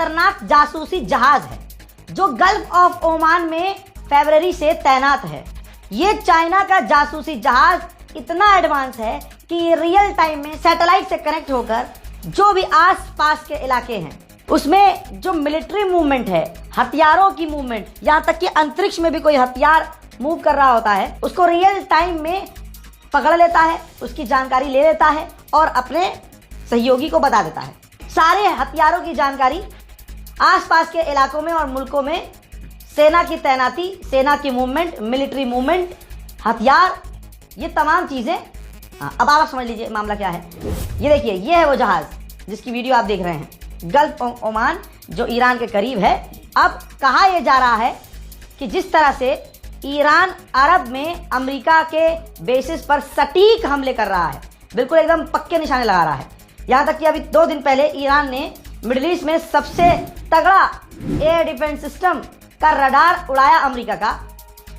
खतरनाक जासूसी जहाज है जो गल्फ ऑफ ओमान में फरवरी से तैनात है। ये चाइना का जासूसी जहाज इतना एडवांस है कि रियल टाइम में सैटेलाइट से कनेक्ट होकर जो भी आसपास के इलाके हैं उसमें जो मिलिट्री मूवमेंट है, हथियारों की मूवमेंट, यहाँ तक कि अंतरिक्ष में भी कोई हथियार मूव कर रहा होता है उसको रियल टाइम में पकड़ लेता है, उसकी जानकारी ले लेता है और अपने सहयोगी को बता देता है। सारे हथियारों की जानकारी, आसपास के इलाकों में और मुल्कों में सेना की तैनाती, सेना की मूवमेंट, मिलिट्री मूवमेंट, हथियार, ये तमाम चीज़ें। अब आप समझ लीजिए मामला क्या है। ये देखिए, ये है वो जहाज़ जिसकी वीडियो आप देख रहे हैं, गल्फ ऑफ ओमान जो ईरान के करीब है। अब कहा यह जा रहा है कि जिस तरह से ईरान अरब में अमेरिका के बेसिस पर सटीक हमले कर रहा है, बिल्कुल एकदम पक्के निशाने लगा रहा है। यहाँ तक कि अभी 2 दिन पहले ईरान ने मिडिल ईस्ट में सबसे तगड़ा एयर डिफेंस सिस्टम का रडार उड़ाया अमेरिका का।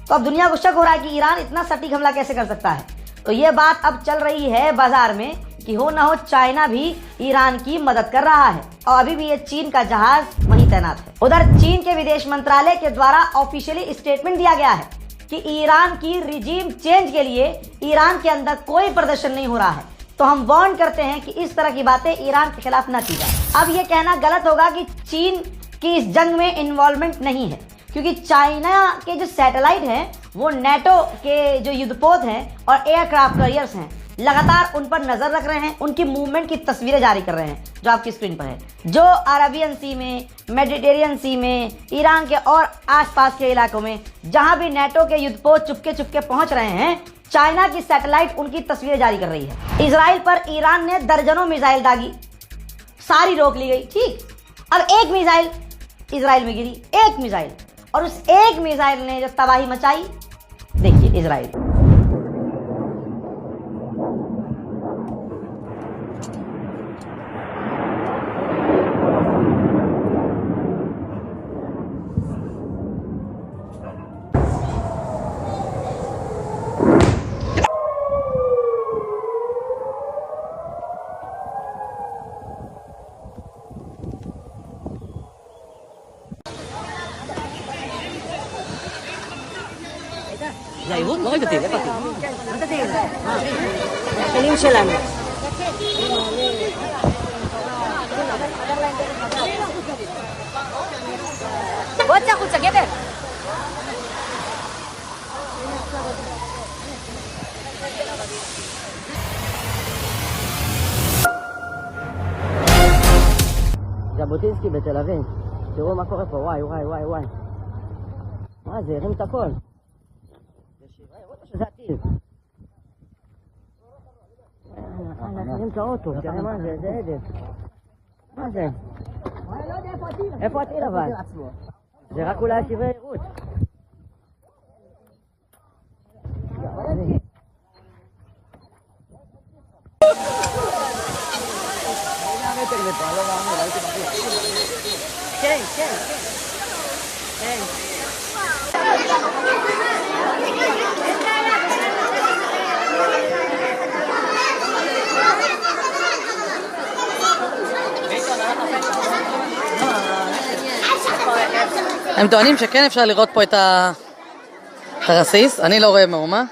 तो अब दुनिया को शक हो रहा है कि ईरान इतना सटीक हमला कैसे कर सकता है। तो ये बात अब चल रही है बाजार में कि हो ना हो चाइना भी ईरान की मदद कर रहा है और अभी भी ये चीन का जहाज वहीं तैनात है। उधर चीन के विदेश मंत्रालय के द्वारा ऑफिशियली स्टेटमेंट दिया गया है कि ईरान की रिजीम चेंज के लिए ईरान के अंदर कोई प्रदर्शन नहीं हो रहा है। तो हम वार्न करते हैं कि इस तरह की बातें ईरान के खिलाफ न की जाए। अब ये कहना गलत होगा कि चीन की इस जंग में इन्वॉल्वमेंट नहीं है, क्योंकि चाइना के जो सैटेलाइट हैं वो नेटो के जो युद्धपोत हैं और एयरक्राफ्ट कैरियर्स हैं लगातार उन पर नजर रख रहे हैं, उनकी मूवमेंट की तस्वीरें जारी कर रहे हैं जो आपकी स्क्रीन पर है। जो अरेबियन सी में, मेडिटेरियन सी में, ईरान के और आसपास के इलाकों में जहां भी नेटो के युद्धपोत चुपके चुपके पहुंच रहे हैं, चाइना की सैटेलाइट उनकी तस्वीरें जारी कर रही है। इजराइल पर ईरान ने दर्जनों मिसाइल दागी, सारी रोक ली गई। ठीक, अब एक मिसाइल इजराइल में गिरी, एक मिसाइल, और उस एक मिसाइल ने जो तबाही मचाई, देखिए इजराइल। יהירות לא ראיתי, איפה אתה? מה תתאים? השכנים שלנו. בוא תצא החוצה, גבר. ז'בוטינסקי בתל אביב. תראו מה קורה פה, וואי וואי וואי וואי. מה זה, הרים את הכל. שזה עתיד. הרים את האוטו, תראה מה זה, זה עדף. מה זה? איפה עתיד אבל? זה רק אולי שברי עירות. כן, כן, כן. הם טוענים שכן אפשר לראות פה את הרסיס, אני לא רואה מאומה.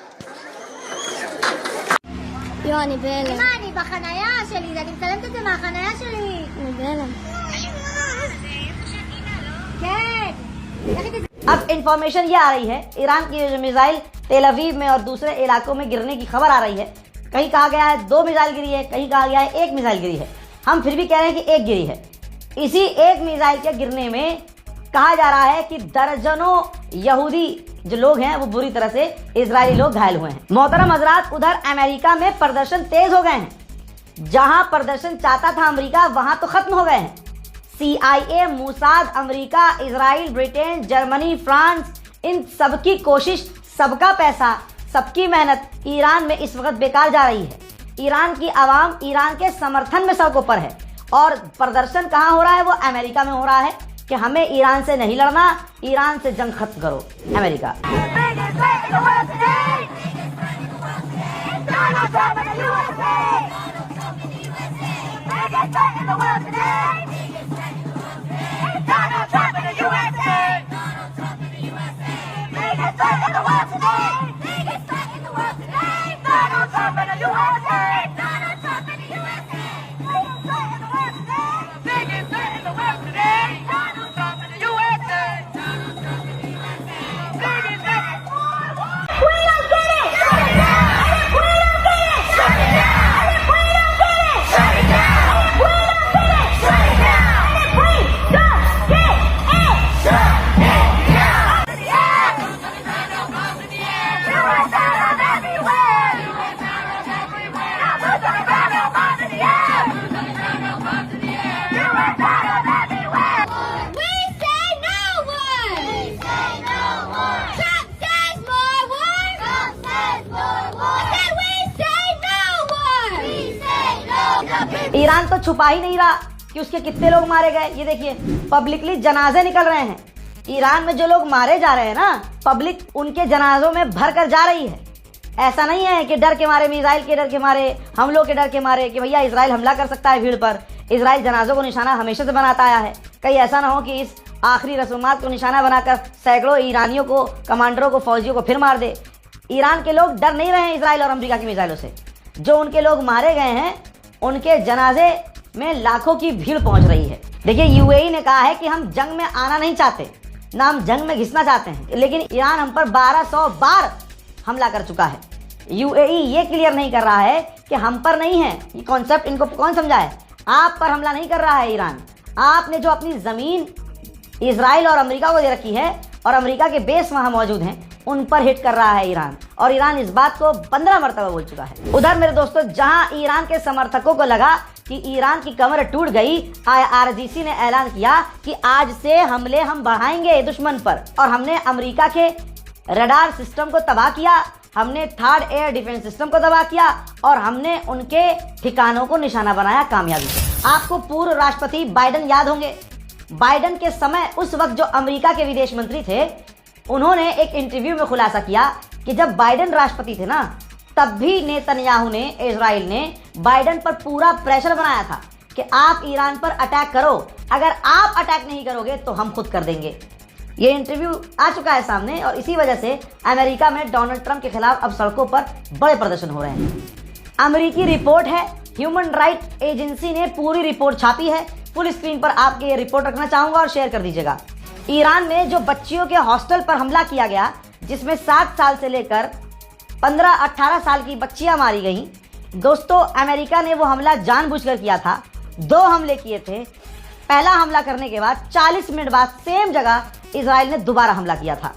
יו, אני בהלם. מה, אני בחנייה שלי, אני מצלמת את זה מהחנייה שלי. אני בהלם. כן. अब इंफॉर्मेशन ये आ रही है, ईरान की जो मिसाइल तेल अवीव में और दूसरे इलाकों में गिरने की खबर आ रही है। कहीं कहा गया है 2 मिसाइल गिरी है, कहीं कहा गया है 1 मिसाइल गिरी है। हम फिर भी कह रहे हैं कि 1 गिरी है। इसी 1 मिसाइल के गिरने में कहा जा रहा है कि दर्जनों यहूदी जो लोग हैं वो बुरी तरह से इजरायली लोग घायल हुए हैं। मोहतरम हजरात, उधर अमेरिका में प्रदर्शन तेज हो गए हैं। जहां प्रदर्शन चाहता था अमेरिका, वहां तो खत्म हो गए हैं। CIA, Mossad, America, Israel, Britain, Germany, France, इन सबकी कोशिश, सबका पैसा, सबकी मेहनत ईरान में इस वक्त बेकार जा रही है। ईरान की आवाम ईरान के समर्थन में सड़कों पर है और प्रदर्शन कहाँ हो रहा है? वो अमेरिका में हो रहा है कि हमें ईरान से नहीं लड़ना, ईरान से जंग खत्म करो। America Biggest fight in the world today! Iran तो छुपा ही नहीं रहा कि उसके कितने लोग मारे गए। ये देखिए पब्लिकली जनाजे निकल रहे हैं। ईरान में जो लोग मारे जा रहे हैं ना, पब्लिक उनके जनाजों में भर कर जा रही है। ऐसा नहीं है कि डर के मारे, मिसाइल के डर के मारे, हमलों के डर के मारे कि भैया इजराइल हमला कर सकता है भीड़ पर। इजराइल जनाजों को निशाना हमेशा से बनाता आया है। कहीं ऐसा ना हो कि इस आखिरी रसूमात को निशाना बनाकर सैकड़ों ईरानियों को, कमांडरों को, फौजियों को फिर मार दे। ईरान के लोग डर नहीं रहे हैं इजराइल और अमेरिका की मिसाइलों से। जो उनके लोग मारे गए हैं उनके जनाजे में लाखों की भीड़ पहुंच रही है। देखिए यूएई ने कहा है कि हम जंग में आना नहीं चाहते, ना हम जंग में घिसना चाहते हैं, लेकिन ईरान हम पर 1200 बार हमला कर चुका है। यूएई ये क्लियर नहीं कर रहा है कि हम पर नहीं है। ये कॉन्सेप्ट इनको कौन समझाए? आप पर हमला नहीं कर रहा है ईरान। आपने जो अपनी जमीन इजराइल और अमेरिका को दे रखी है और अमेरिका के बेस वहां मौजूद हैं, उन पर हिट कर रहा है ईरान। और ईरान इस बात को 15 मरतबा बोल चुका है। उधर मेरे दोस्तों, जहां ईरान के समर्थकों को लगा कि ईरान की कमर टूट गई, IRGC ने ऐलान किया कि आज से हमले हम बढ़ाएंगे दुश्मन पर। और हमने अमेरिका के रडार सिस्टम को तबाह किया, हमने थर्ड एयर डिफेंस सिस्टम को तबाह किया और हमने उनके ठिकानों को निशाना बनाया कामयाबी से। आपको पूर्व राष्ट्रपति बाइडेन याद होंगे। बाइडेन के समय उस वक्त जो अमेरिका के विदेश मंत्री थे, उन्होंने एक इंटरव्यू में खुलासा किया कि जब बाइडेन राष्ट्रपति थे ना, तब भी नेतन्याहू ने, इजराइल ने बाइडेन पर पूरा प्रेशर बनाया था कि आप ईरान पर अटैक करो, अगर आप अटैक नहीं करोगे तो हम खुद कर देंगे। ये इंटरव्यू आ चुका है सामने और इसी वजह से अमेरिका में डोनाल्ड ट्रंप के खिलाफ अब सड़कों पर बड़े प्रदर्शन हो रहे हैं। अमेरिकी रिपोर्ट है, ह्यूमन राइट एजेंसी ने पूरी रिपोर्ट छापी है। फुल स्क्रीन पर आपके ये रिपोर्ट रखना चाहूंगा और शेयर कर दीजिएगा। ईरान में जो बच्चियों के हॉस्टल पर हमला किया गया, जिसमें 7 साल से लेकर 15-18 साल की बच्चियां मारी गईं, दोस्तों अमेरिका ने वो हमला जानबूझकर किया था। 2 हमले किए थे। पहला हमला करने के बाद 40 मिनट बाद सेम जगह इजराइल ने दोबारा हमला किया था,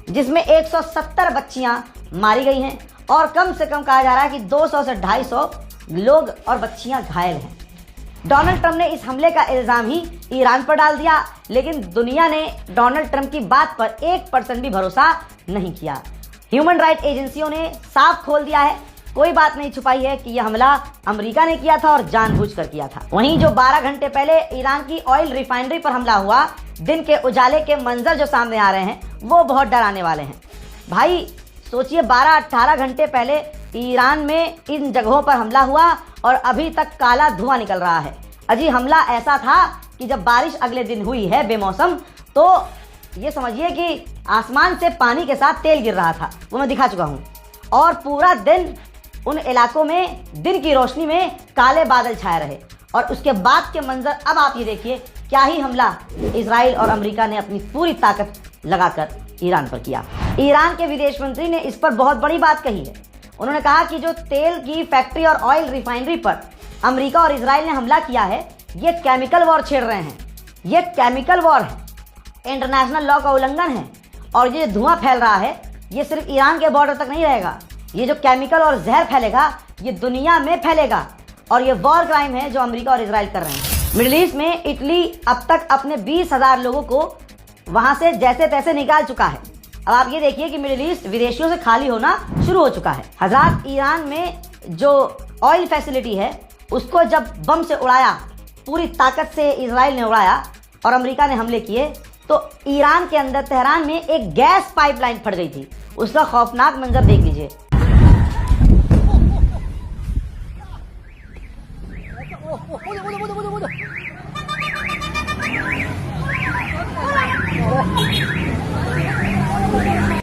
जिसमें 170 बच्चियां मारी गई हैं और कम से कम कहा जा रहा है कि 200 से 250 लोग और बच्चियां घायल हैं। डोनाल्ड ट्रंप ने इस हमले का इल्जाम ही ईरान पर डाल दिया, लेकिन दुनिया ने डोनाल्ड ट्रंप की बात पर 1% भी भरोसा नहीं किया। ह्यूमन राइट एजेंसियों ने साफ खोल दिया है, कोई बात नहीं छुपाई है कि यह हमला अमेरिका ने किया था और जानबूझकर किया था। वहीं जो 12 घंटे पहले ईरान की ऑयल रिफाइनरी पर हमला हुआ, दिन के उजाले के मंजर जो सामने आ रहे हैं वो बहुत डराने वाले हैं। भाई सोचिए, 12-18 घंटे पहले ईरान में इन जगहों पर हमला हुआ और अभी तक काला धुआं निकल रहा है। अजी हमला ऐसा था कि जब बारिश अगले दिन हुई है बेमौसम, तो ये समझिए कि आसमान से पानी के साथ तेल गिर रहा था, वो मैं दिखा चुका हूँ। और पूरा दिन उन इलाकों में दिन की रोशनी में काले बादल छाए रहे। और उसके बाद के मंजर अब आप ये देखिए, क्या ही हमला इजराइल और अमेरिका ने अपनी पूरी ताकत लगाकर ईरान पर किया। ईरान के विदेश मंत्री ने इस पर बहुत बड़ी बात कही है। उन्होंने कहा कि जो तेल की फैक्ट्री और ऑयल रिफाइनरी पर अमेरिका और इजराइल ने हमला किया है, ये केमिकल वॉर छेड़ रहे हैं। ये केमिकल वॉर है, इंटरनेशनल लॉ का उल्लंघन है। और ये धुआं फैल रहा है, ये सिर्फ ईरान के बॉर्डर तक नहीं रहेगा। ये जो केमिकल और जहर फैलेगा, ये दुनिया में फैलेगा। और ये वॉर क्राइम है जो अमेरिका और इजराइल कर रहे हैं। मिडिल ईस्ट में इटली अब तक अपने 20,000 लोगों को वहां से जैसे तैसे निकाल चुका है। अब आप ये देखिए कि मिडिल ईस्ट विदेशियों से खाली होना शुरू हो चुका है। हज़ार ईरान में जो ऑयल फैसिलिटी है, उसको जब बम से उड़ाया, पूरी ताकत से इजराइल ने उड़ाया और अमेरिका ने हमले किए, तो ईरान के अंदर तेहरान में एक गैस पाइपलाइन फट गई थी। उसका खौफनाक मंजर देख लीजिए।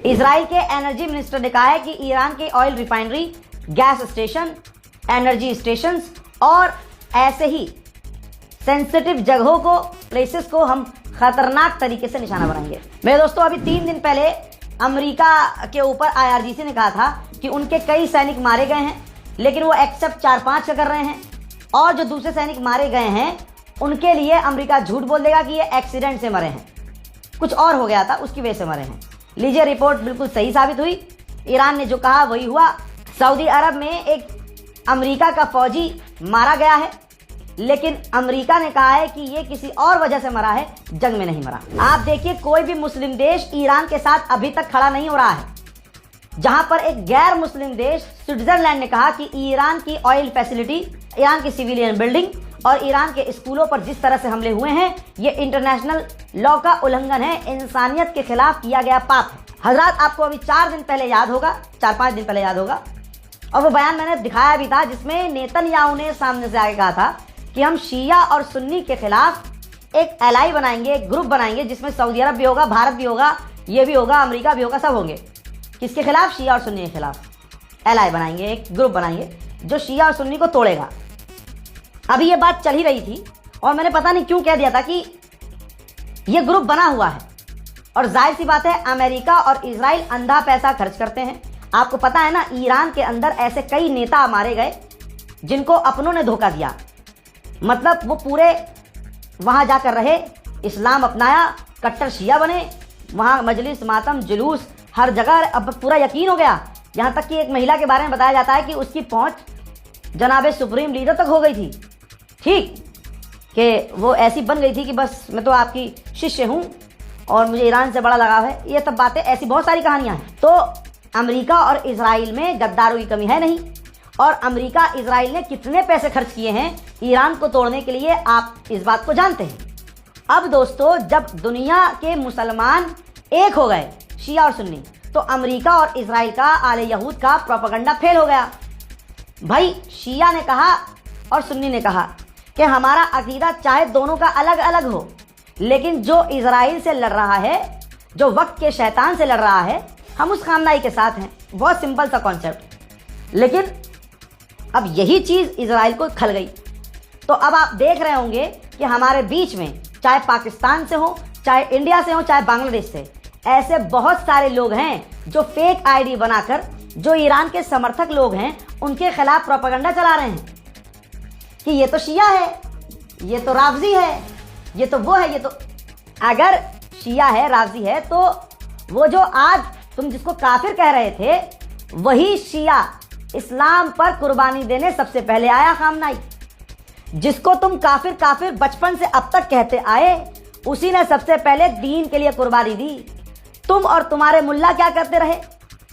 इजराइल के एनर्जी मिनिस्टर ने कहा है कि ईरान के oil refinery, gas station, energy station और ऐसे ही सेंसिटिव जगहों को, प्लेसेस को हम खतरनाक तरीके से निशाना बनाएंगे। मेरे दोस्तों, अभी 3 दिन पहले अमेरिका के ऊपर IRGC ने कहा था कि उनके कई सैनिक मारे गए हैं, लेकिन वो एक्सेप्ट 4-5 का कर रहे हैं। और जो दूसरे सैनिक मारे गए हैं, उनके लिए अमेरिका झूठ बोल देगा कि ये एक्सीडेंट से मरे हैं, कुछ और हो गया था, उसकी वजह से मरे हैं। लीजिए, रिपोर्ट बिल्कुल सही साबित हुई। ईरान ने जो कहा वही हुआ। सऊदी अरब में एक अमेरिका का फौजी मारा गया है, लेकिन अमेरिका ने कहा है कि ये किसी और वजह से मरा है, जंग में नहीं मरा। आप देखिए, कोई भी मुस्लिम देश ईरान के साथ अभी तक खड़ा नहीं हो रहा है। जहां पर एक गैर मुस्लिम देश स्विट्जरलैंड ने कहा कि ईरान की ऑयल फैसिलिटी ईरान की सिविलियन बिल्डिंग और ईरान के स्कूलों पर जिस तरह से हमले हुए हैं, ये इंटरनेशनल लॉ का उल्लंघन है, इंसानियत के खिलाफ किया गया पाप है। हजरात, आपको अभी 4 दिन पहले याद होगा, 4-5 दिन पहले याद होगा, और वो बयान मैंने दिखाया भी था, जिसमें नेतन्याहू ने सामने से आगे कहा था कि हम शिया और सुन्नी के खिलाफ एक एलाई बनाएंगे, एक ग्रुप बनाएंगे, जिसमें सऊदी अरब भी होगा, भारत भी होगा, ये भी होगा, अमेरिका भी होगा, सब होंगे। किसके खिलाफ? शिया और सुन्नी के खिलाफ एलाई बनाएंगे, एक ग्रुप बनाएंगे जो शिया और सुन्नी को तोड़ेगा। अभी ये बात चल ही रही थी और मैंने पता नहीं क्यों कह दिया था कि ये ग्रुप बना हुआ है, और जाहिर सी बात है अमेरिका और इजराइल अंधा पैसा खर्च करते हैं। आपको पता है ना, ईरान के अंदर ऐसे कई नेता मारे गए जिनको अपनों ने धोखा दिया, मतलब वो पूरे वहां जाकर रहे, इस्लाम अपनाया, कट्टर शिया बने, वहां मजलिस, मातम, जुलूस हर जगह। अब पूरा यकीन हो गया, यहां तक कि एक महिला के बारे में बताया जाता है कि उसकी पहुंच जनाबे सुप्रीम लीडर तक हो गई थी, ठीक, कि वो ऐसी बन गई थी कि बस मैं तो आपकी शिष्य हूं और मुझे ईरान से बड़ा लगाव है। ये सब बातें, ऐसी बहुत सारी कहानियां हैं। तो अमेरिका और इजराइल में गद्दारों की कमी है नहीं, और अमेरिका इजराइल ने कितने पैसे खर्च किए हैं ईरान को तोड़ने के लिए, आप इस बात को जानते हैं। अब दोस्तों, जब दुनिया के मुसलमान एक हो गए, शिया और सुन्नी, तो अमेरिका और इजराइल का आले यहूद का प्रोपेगेंडा फेल हो गया। भाई, शिया ने कहा और सुन्नी ने कहा कि हमारा अकीदा चाहे दोनों का अलग अलग हो, लेकिन जो इजराइल से लड़ रहा है, जो वक्त के शैतान से लड़ रहा है, हम उस खामनाई के साथ हैं। बहुत सिंपल सा कॉन्सेप्ट। लेकिन अब यही चीज इजराइल को खल गई। तो अब आप देख रहे होंगे कि हमारे बीच में, चाहे पाकिस्तान से हो, चाहे इंडिया से हो, चाहे बांग्लादेश से, ऐसे बहुत सारे लोग हैं जो फेक आईडी बनाकर, जो ईरान के समर्थक लोग हैं, उनके खिलाफ प्रोपेगेंडा चला रहे हैं कि ये तो शिया है, ये तो राफजी है, ये तो वो है, ये तो। अगर शिया है, राफजी है, तो वो जो आज तुम जिसको काफिर कह रहे थे, वही शिया इस्लाम पर कुर्बानी देने सबसे पहले आया खामनाई। जिसको तुम काफिर काफिर बचपन से अब तक कहते आए, उसी ने सबसे पहले दीन के लिए कुर्बानी दी। तुम और तुम्हारे मुल्ला क्या करते रहे?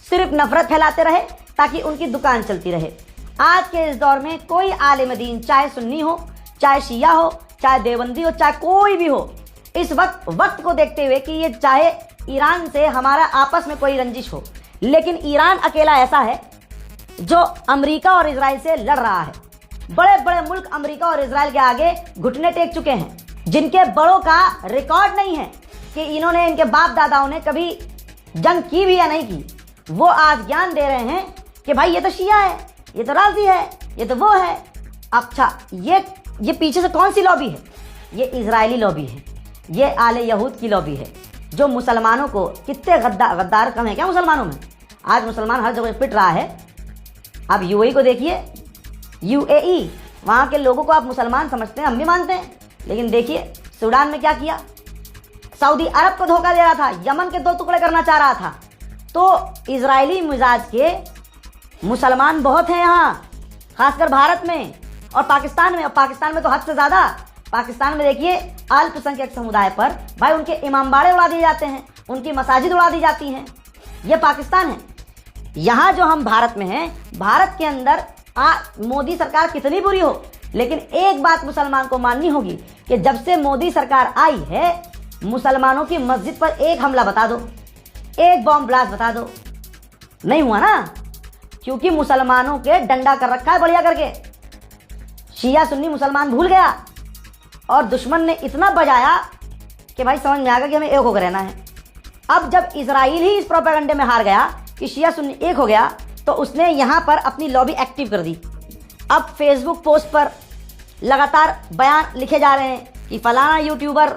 सिर्फ नफरत फैलाते रहे ताकि उनकी दुकान चलती रहे। आज के इस दौर में कोई आलिम दीन, चाहे सुन्नी हो, चाहे शिया हो, चाहे देवबंदी हो, चाहे कोई भी हो, इस वक्त को देखते हुए कि ये चाहे ईरान से हमारा आपस में कोई रंजिश हो, लेकिन ईरान अकेला ऐसा है जो अमेरिका और इजराइल से लड़ रहा है। बड़े बड़े मुल्क अमेरिका और इजराइल के आगे घुटने टेक चुके हैं, जिनके बड़ों का रिकॉर्ड नहीं है कि इन्होंने, इनके बाप दादाओं ने कभी जंग की भी या नहीं की। वो आज ज्ञान दे रहे हैं कि भाई ये तो शिया है, ये तो राजी है, ये तो वो है। अच्छा, ये पीछे से कौन सी लॉबी है? ये इजरायली लॉबी है, ये आले यहूद की लॉबी है, जो मुसलमानों को, कितने गद्दार कम है क्या मुसलमानों में? आज मुसलमान हर जगह पिट रहा है। आप यूएई को देखिए, यूएई, वहां के लोगों को आप मुसलमान समझते हैं, हम भी मानते हैं, लेकिन देखिए सूडान में क्या किया। सऊदी अरब को धोखा दे रहा था, यमन के 2 टुकड़े करना चाह रहा था। तो इजरायली मिजाज के मुसलमान बहुत हैं यहाँ, खासकर भारत में और पाकिस्तान में। और पाकिस्तान में तो हद से ज्यादा। पाकिस्तान में देखिए, अल्पसंख्यक समुदाय पर भाई उनके इमामबाड़े उड़ा दिए जाते हैं, उनकी मसाजिद उड़ा दी जाती हैं। ये पाकिस्तान है। यहाँ जो हम भारत में हैं, भारत के अंदर मोदी सरकार कितनी बुरी हो, लेकिन एक बात मुसलमान को माननी होगी कि जब से मोदी सरकार आई है, मुसलमानों की मस्जिद पर एक हमला बता दो, एक बॉम्ब ब्लास्ट बता दो, नहीं हुआ ना, क्योंकि मुसलमानों के डंडा कर रखा है बढ़िया करके। शिया सुन्नी मुसलमान भूल गया और दुश्मन ने इतना बजाया कि भाई समझ में आ गया कि हमें एक होकर रहना है। अब जब इजराइल ही इस प्रोपेगेंडे में हार गया कि शिया सुन्नी एक हो गया, तो उसने यहां पर अपनी लॉबी एक्टिव कर दी। अब फेसबुक पोस्ट पर लगातार बयान लिखे जा रहे हैं कि फलाना यूट्यूबर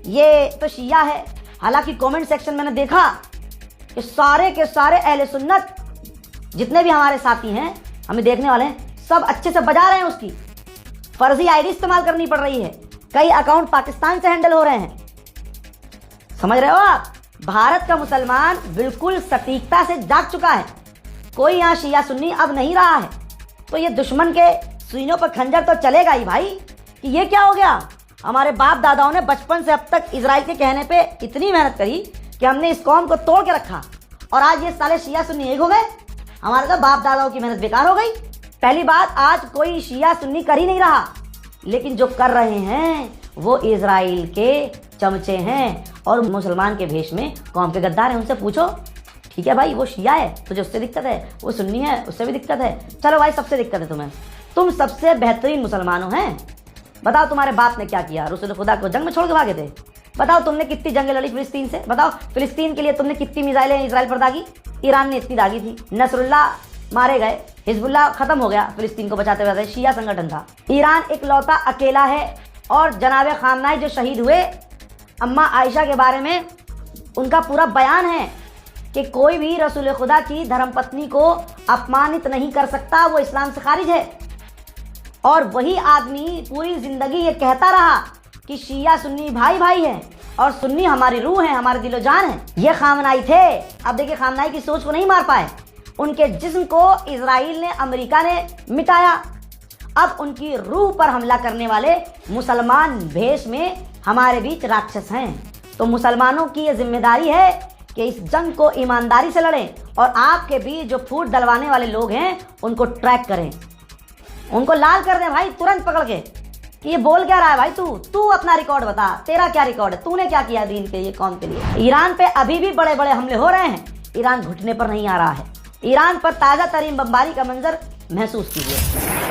ये तो शिया है। हालांकि कमेंट सेक्शन मैंने देखा कि सारे के सारे अहले सुन्नत, जितने भी हमारे साथी हैं, हमें देखने वाले हैं, सब अच्छे से बजा रहे हैं। उसकी फर्जी आईडी इस्तेमाल करनी पड़ रही है, कई अकाउंट पाकिस्तान से हैंडल हो रहे हैं। समझ रहे हो आप? भारत का मुसलमान बिल्कुल सटीकता से जाग चुका है। कोई यहाँ शिया सुन्नी अब नहीं रहा है। तो ये दुश्मन के सीनों पर खंजर तो चलेगा ही भाई कि ये क्या हो गया। हमारे बाप दादाओं ने बचपन से अब तक इजराइल के कहने पे इतनी मेहनत करी कि हमने इस कौम को तोड़ के रखा, और आज ये साले शिया सुन्नी एक हो गए। हमारे तो बाप दादाओं की मेहनत बेकार हो गई। पहली बात, आज कोई शिया सुन्नी कर ही नहीं रहा, लेकिन जो कर रहे हैं वो इजराइल के चमचे हैं और मुसलमान के भेष में कौम के गद्दार हैं। उनसे पूछो, ठीक है भाई, वो शिया है, तुझे उससे दिक्कत है, वो सुन्नी है, उससे भी दिक्कत है, चलो भाई सबसे दिक्कत है तुम्हें, तुम सबसे बेहतरीन मुसलमानों हैं। बताओ तुम्हारे बाप ने क्या किया, रसूल खुदा को जंग में छोड़ के भागे थे। बताओ तुमने कितनी जंगें लड़ी फिलिस्तीन से। बताओ फिलिस्तीन के लिए तुमने कितनी मिसाइलें इजराइल पर दागी, ईरान ने इतनी दागी थी। नसरुल्लाह मारे गए, हिजबुल्लाह खत्म हो गया, फिलिस्तीन को बचाते हुए शिया संगठन था। ईरान एक लौता अकेला है और जनाब खामनाई जो शहीद हुए, अम्मा आयशा के बारे में उनका पूरा बयान है कि कोई भी रसूल खुदा की धर्मपत्नी को अपमानित नहीं कर सकता, वो इस्लाम से खारिज है। और वही आदमी पूरी जिंदगी ये कहता रहा कि शिया सुन्नी भाई भाई हैं और सुन्नी हमारी रूह है, हमारे दिलो जान है। ये खामनाई थे। अब देखिए, खामनाई की सोच को नहीं मार पाए, उनके जिस्म को इजराइल ने, अमेरिका ने मिटाया। अब उनकी रूह पर हमला करने वाले मुसलमान भेष में हमारे बीच राक्षस हैं। तो मुसलमानों की ये जिम्मेदारी है कि इस जंग को ईमानदारी से लड़ें और आपके बीच जो फूट डलवाने वाले लोग हैं उनको ट्रैक करें, उनको लाल कर दें भाई, तुरंत पकड़ के कि ये बोल क्या रहा है भाई, तू अपना रिकॉर्ड बता, तेरा क्या रिकॉर्ड है, तूने क्या किया दीन के लिए, कौम के लिए। ईरान पे अभी भी बड़े बड़े हमले हो रहे हैं, ईरान घुटने पर नहीं आ रहा है। ईरान पर ताजा तरीन बमबारी का मंजर महसूस कीजिए।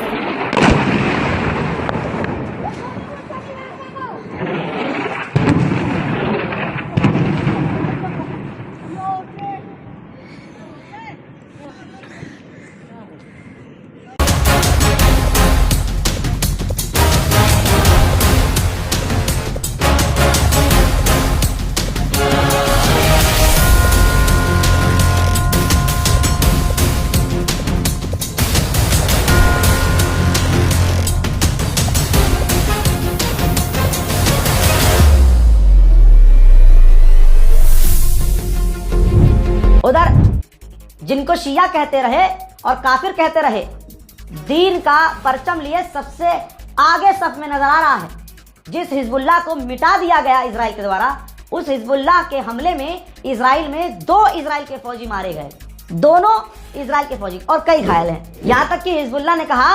उधर जिनको शिया कहते रहे और काफिर कहते रहे, दीन का परचम लिए सबसे आगे सफ में नजर आ रहा है। जिस हिजबुल्लाह को मिटा दिया गया इजराइल के द्वारा, उस हिजबुल्लाह के हमले में इजराइल में 2 इजराइल के फौजी मारे गए, दोनों इजराइल के फौजी, और कई घायल हैं। यहां तक कि हिजबुल्लाह ने कहा,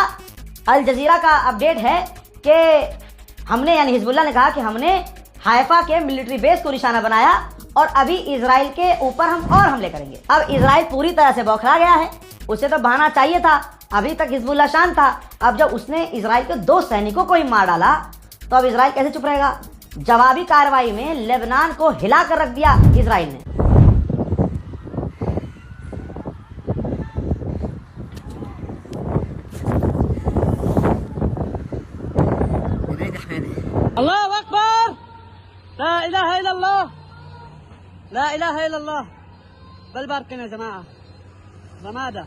अल जजीरा का अपडेट है कि हमने, यानी हिजबुल्लाह ने कहा कि हमने हाइफा के मिलिट्री बेस को निशाना बनाया और अभी इजराइल के ऊपर हम और हमले करेंगे। अब इजराइल पूरी तरह से बौखला गया है, उसे तो बहाना चाहिए था। अभी तक हिजबुल्लाह शांत था, अब जब उसने इजराइल के 2 सैनिकों को ही मार डाला तो अब इजराइल कैसे चुप रहेगा। जवाबी कार्रवाई में लेबनान को हिला कर रख दिया इजराइल ने। अल्लाहु अकबर, ला इलाहा इल्लल्लाह, ला इलाहा इल्लल्लाह, बल बारकना जमाआ रमादा।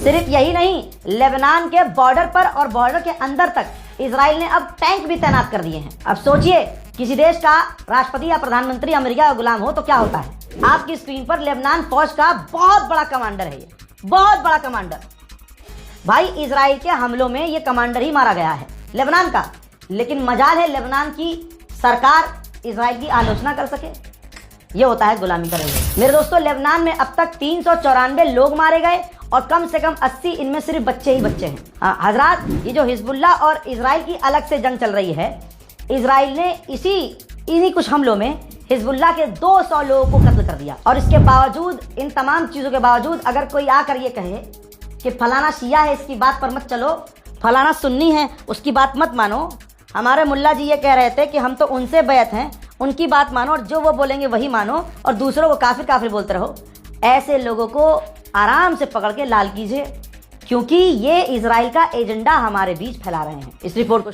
सिर्फ यही नहीं, लेबनान के बॉर्डर पर और बॉर्डर के अंदर तक इजराइल ने अब टैंक भी तैनात कर दिए हैं। अब सोचिए, किसी देश का राष्ट्रपति या प्रधानमंत्री अमेरिका का गुलाम हो तो क्या होता है। आपकी स्क्रीन पर लेबनान फौज का बहुत बड़ा कमांडर है, ये बहुत बड़ा कमांडर। भाई इजराइल के हमलों में ये कमांडर ही मारा गया है लेबनान का, लेकिन मजाल है लेबनान की सरकार इजराइल की आलोचना कर सके। ये होता है गुलामी का रवैया। मेरे दोस्तों, लेबनान में अब तक 394 लोग मारे गए और कम से कम 80 इनमें सिर्फ बच्चे ही बच्चे हैं। हजरात, ये जो हिजबुल्लाह और इजराइल की अलग से जंग चल रही है, इजराइल ने इन्हीं कुछ हमलों में हिजबुल्लाह के 200 लोगों को कत्ल कर दिया। और इसके बावजूद, इन तमाम चीज़ों के बावजूद, अगर कोई आकर ये कहे कि फलाना शिया है इसकी बात पर मत चलो, फलाना सुन्नी है उसकी बात मत मानो, हमारे मुल्ला जी ये कह रहे थे कि हम तो उनसे बैत हैं, उनकी बात मानो और जो वो बोलेंगे वही मानो और दूसरों को काफिर काफिर बोलते रहो, ऐसे लोगों को आराम से पकड़ के लाल कीजिए, क्योंकि ये इजराइल का एजेंडा हमारे बीच फैला रहे हैं। इस रिपोर्ट को